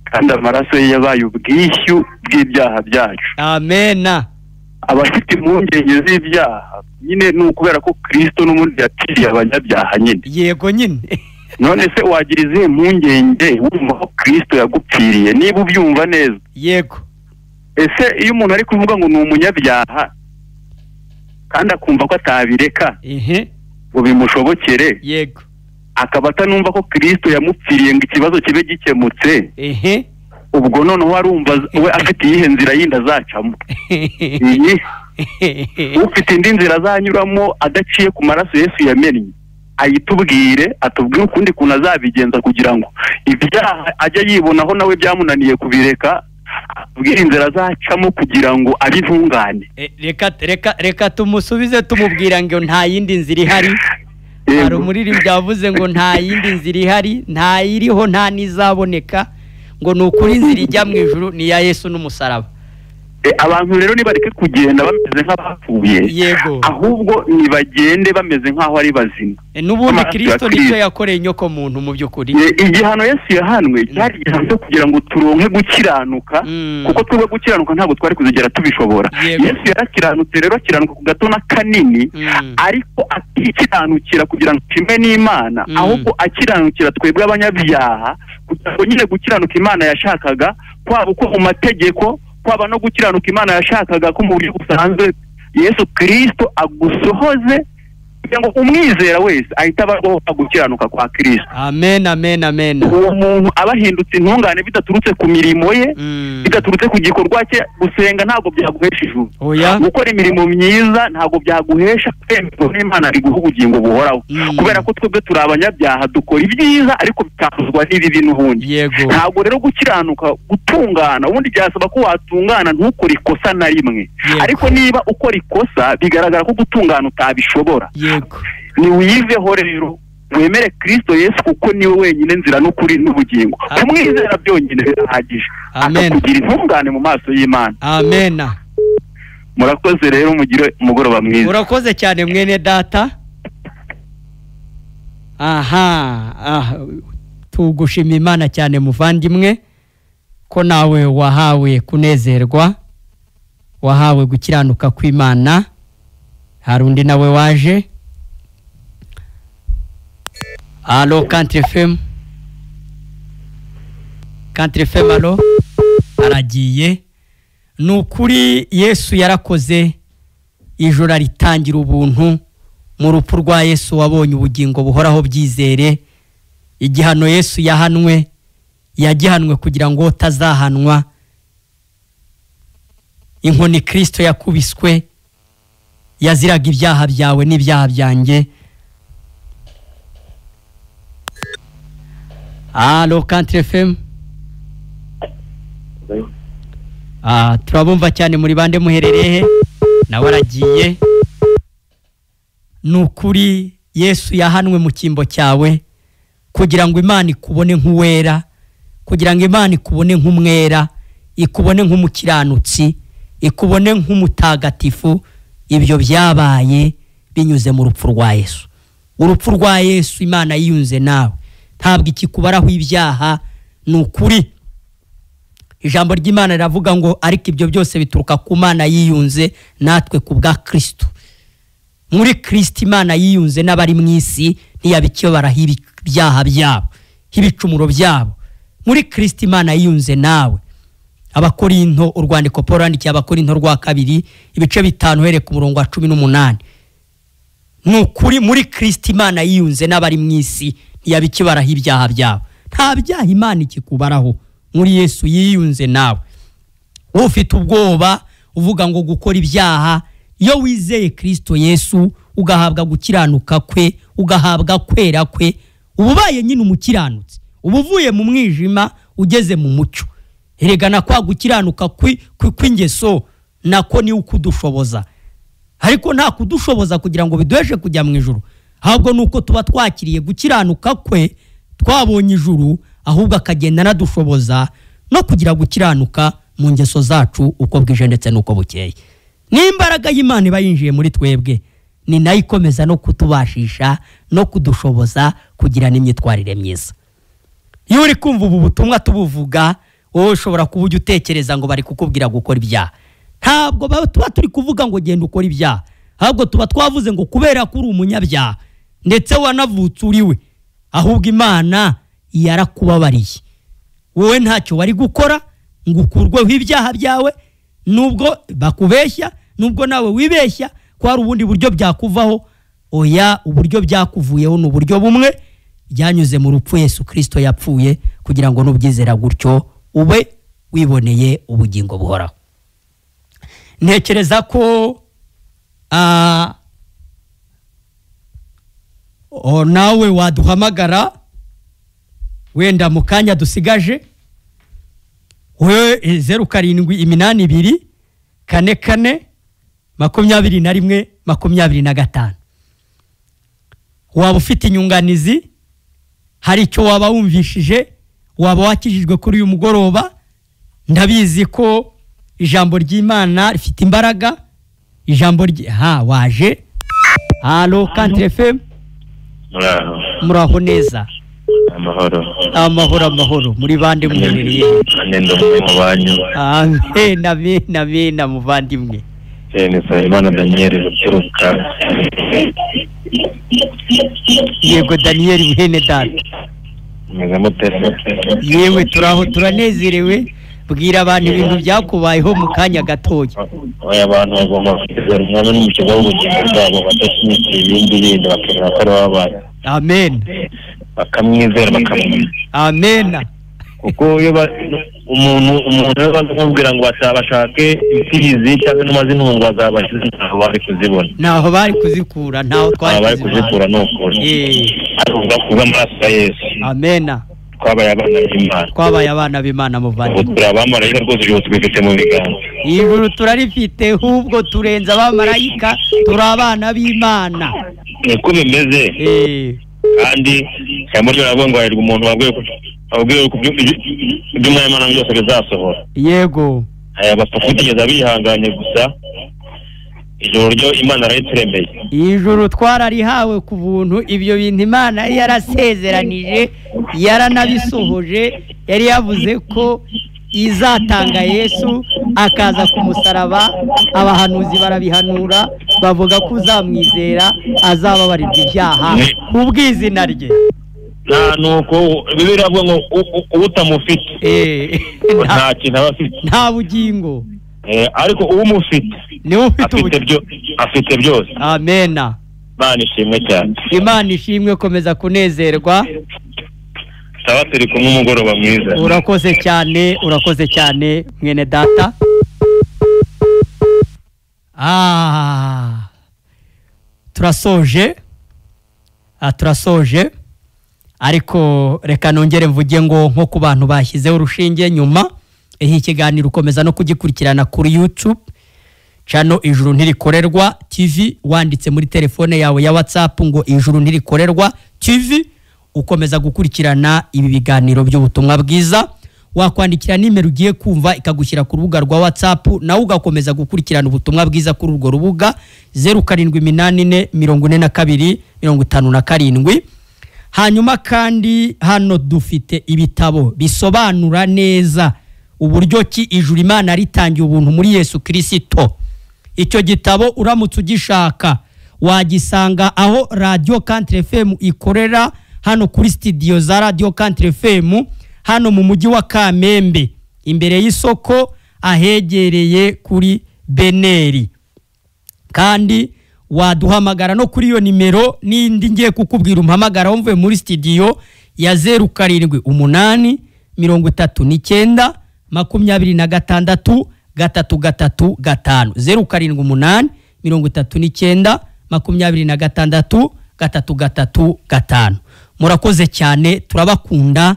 Kandi amaraso ye yabaye ubwishyu bw'ibyaha byacu. Amena. Abafite impungenge z'ibyaha nyine ni ukubera ko Kristo n'umundi yatiriye abanyabyaha nyine. Yego nyine. None se wagira izihe impungenge wumva ko Kristo yagupfiriye niba ubyumva neza? Yego. Ese iyo umuntu ari kuvuga ngo ni umunyabyaha kandi akumva ko atabireka ngo bimushobokere, yego, akaba atanumva ko Kristo yamupfiriye ngo ikibazo kibe gikemutse, ubwo noneho arumva we afite iyihe nzira yindi azacamo? Ufite indi nzira azanyuramo adaciye ku maraso Yesu yamennye, ayitubwire, atubwire ukundi kuntu azabigenza kugira ngo ibyaha ajya yibonaho nawe byamunaniye kubireka, atubwire inzira azacamo kugira ngo abivungane. Reka tumusubize tumubwira ngo nta yindi nzira ihari. Hari umuririmbyi yavuze ngo nta yindi nzira ihari, nta iriho, nta nizaboneka, ngo ni ukuri inzira ijya mu ijuru ni ya Yesu n'umusaraba. Abantu rero nibareke kugenda bameze nk'abapfuye, yego, ahubwo nibagende bameze nk'aho ari bazima. N'ubundi Kristo nicyo yakoreye inyoko muntu mu by'ukuri. Igihano Yesu yahanwe cyari igihano cyo kugira ngo turonke gukiranuka, kuko twebwe gukiranuka ntabwo twari kuzigera tubishobora. Yesu yarakiranutse rero akiranuka ku gato na kanini, ariko akikiranukira kugira ngo kimwe n'Imana, ahubwo akiranukira twebwe abanyabyaha kugira ngo nyine gukiranuka Imana yashakaga, kwaba uko mu mategeko, kwaba no gukiranuka Imana yashakaga ko mu buryo busanzwe Yesu Kristo agusohoze kugira ngo umwizera wese ahita abarwaho gukiranuka kwa Kristo. Amen, amen, amen. Uwo muntu abahindutse intungane bidaturutse ku mirimo ye, bidaturutse ku gikorwa cye. Gusenga ntabwo byaguhesha ijuru, gukora imirimo myiza ntabwo byaguhesha kwemezwa n'Imana ari guha ubugingo buhoraho, kubera ko twebwe turi abanyabyaha, dukora ibyiza ariko bitakuzwa n'ibibi n'ubundi. Ntabwo rero gukiranuka, gutungana, ubundi byasaba ko watungana ntukore ikosa na rimwe, ariko niba ukora ikosa bigaragara ko gutungana utabishobora. Ni wiveho rero wemere Kristo Yesu kuko niwe wenyine nzira n'ukuri n'ubugingo. Kumwizera byonyine birahagije, akakugira intungane mu maso y'Imana. Amen. Murakoze rero, mugire umugoroba mwiza. Urakoze cyane mwene data. Tugushima Imana cyane muvandimwe ko nawe wahawe kunezerwa, wahawe gukiranuka kw'Imana. Hari undi nawe waje. Alo, Country FM. Country FM, alo. Aragiye. Nukuri Yesu yarakoze, ijoro ritangira ubuntu. Mu rupfu rwa Yesu wabonye ubugingo buhoraho, byizere. Igihano Yesu yahanwe, yagihanwe kugira ngo utazahanwa. Inkoni Kristo yakubiswe, yaziraga ibyaha byawe n'ibyaha byanjye. Alo, Country FM. Turabumva cyane, muri bande muherereye? Nawe aragiye. Nukuri Yesu yahanwe mu kimbo cyawe kugira ngo Imana ikubone nk'uwera, kugira ngo Imana ikubone nk'umwera, ikubone nk'umukiranutsi, ikubone nk'umutagatifu. Ibyo byabaye binyuze mu rupfu rwa Yesu. Urupfu rwa Yesu Imana yiyunze nawe, ntabwo ikikubaraho ibyaha. Nukuri ijambo ry'Imana riravuga ngo ariko ibyo byose bituruka ku Mana yiyunze natwe ku bwa Kristo. Muri Kristo Imana yiyunze n'abari mu isi ntiyabikiyobaraho ibyaha byabo, ibicumuro byabo. Muri Kristo Imana yiyunze nawe. Abakorinto, urwandiko Paulo yandikiye Abakorinto rwa 2 ibice 5 here ku murongo wa 18. Nukuri muri Kristo Imana yiyunze n'abari mu isi ntiyabikibaraho ibyaha byabo. Nta byaha Imana ikikubaraho. Muri Yesu yiyunze nawe. Ufite ubwoba uvuga ngo gukora ibyaha, iyo wizeye Kristo Yesu ugahabwa gukiranuka kwe, ugahabwa kwera kwe, ububaye nyine umukiranutsi, ubuvuye mu mwijima ugeze mu mucyo. Erega na kwa gukiranuka kw'ingeso nako ni ukudushoboza, ariko nta kudushoboza kugira ngo biduheshe kujya mu ijuru, ahubwo nuko tuba twakiriye gukiranuka kwe, twabonye ijuru, ahubwo akagenda anadushoboza no kugira gukiranuka mu ngeso zacu uko bwije ndetse n'uko bukeye. N'imbaraga y'Imana iba yinjiye muri twebwe, ni nayo ikomeza no kutubashisha no kudushoboza kugira n'imyitwarire myiza. Iyo uri kumva ubu butumwa tubuvuga, wowe ushobora kuba ujya utekereza ngo bari kukubwira gukora ibyaha. Ntabwo tuba turi kuvuga ngo genda ukora ibyaha, ahubwo tuba twavuze ngo kubera ko uri umunyabyaha ndetse wanavutse uriwe, ahubwo Imana yarakubabariye. Wowe ntacyo wari gukora ngo ukurweho ibyaha byawe, nubwo bakubeshya, nubwo nawe wibeshya ko hari ubundi buryo byakuvaho. Oya, uburyo byakuvuyeho ni uburyo bumwe, byanyuze mu rupfu Yesu Kristo yapfuye kugira ngo nubyizera gutyo ube wiboneye ubugingo buhoraho. Ntekereza ko nawe waduhamagara wenda mu kanya dusigaje, we 0782442125. Waba ufite inyunganizi, hari icyo waba wumvishije, waba wakijijwe kuri uyu mugoroba, ndabizi ko ijambo ry'Imana rifite imbaraga. Ijambo waje. Halo Country FM. Muraho neza. Amahoro muri bande muherereye? Nendo mu banyu. Amen muvandimwe. Ni Sayimana Daniel Ruturuka. Yego Daniel Buhene data. Yewe turaho turanezerewe, bwira abantu ibintu byakubayeho mu kanya gatoya. Oya, abantu bagomba kwizera Umwami n'umukiza w'ubugingo bwabo, badashimikira ibindi bindi, bakemera ko ari wabaye. Amen. Bakamwizera bakamwumva. Amen. Kuko iyo umuntu bazamubwira ngo bashake imfizi cyangwa n'amazina ngo azabashize, ntaho bari kuzibona, ntaho bari kuzikura, ntaho bari kuzikura n'ukuri. Ariko kubw'amaraso ya Yesu. Amen. Twabaye abana b'Imana muvandimwe. Turi abamarayika rwose, ijuru tubifite mu biganza. Ijuru turarifite, ahubwo turenze abamarayika, turi abana b'Imana. Niko bimeze. Kandi cyangwa ryo ngo hahirwa umuntu wabwiye ko iby'Umwami Imana byose bizasohora. Yego. Bapfa kutigeza bihanganye gusa, ijuru ryo Imana arayituremeye. Ijuru twararihawe ku buntu, ibyo bintu Imana yarasezeranije, yaranabisohoje. Yari yavuze ko izatanga Yesu akaza ku musaraba, abahanuzi barabihanura, bavuga ko uzamwizera azababarirwa ibyaha kubw'izina rye. Nuko Bibiliya avuga ngo utamufite nta kintu aba afite, nta bugingo. Ariko umufite niwe ufite afite byose. Amen. Imana ishimwe cyane. Imana ishimwe, komeza kunezerwa. Sawa, turi kumwe umugoroba mwiza. Urakoze cyane mwene data. Turasoje, ariko reka nongere mvuge ngo nko ku bantu bashyizeho urushinge nyuma, iki kiganiro ukomeza no kugikurikirana kuri YouTube channel Ijuru Ntirikorerwa TV. Wanditse muri telefone yawe ya WhatsApp ngo Ijuru Ntirikorerwa TV, ukomeza gukurikirana ibi biganiro by'ubutumwa bwiza. Wakwandikira nimero ugiye kumva ikagushyira ku rubuga rwa WhatsApp, nawe ugakomeza gukurikirana ubutumwa bwiza kuri urwo rubuga 0784425257. Hanyuma kandi hano dufite ibitabo bisobanura neza uburyo ki ijuru Imana ritangiye ubuntu muri Yesu Kristo. Icyo gitabo uramutse ugishaka wagisanga aho Radio Country FM ikorera, hano kuri studio za Radio Country FM, hano mu mujyi wa Kamembe, imbere y'isoko ahegereye kuri Beneri. Kandi waduhamagara no kuri iyo nimero nindi ngiye kukubwira, umpamagara wumve muri studio ya 0788 39 26 335 0788 39 26 335. Murakoze cyane, turabakunda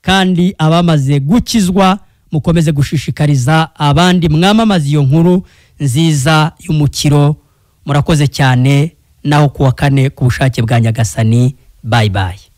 kandi abamaze gukizwa mukomeze gushishikariza abandi mwamamaza iyo nkuru nziza y'umukiro. Murakoze cyane, naho kuwa kane ku bushake bwa Nyagasani. Bye bye.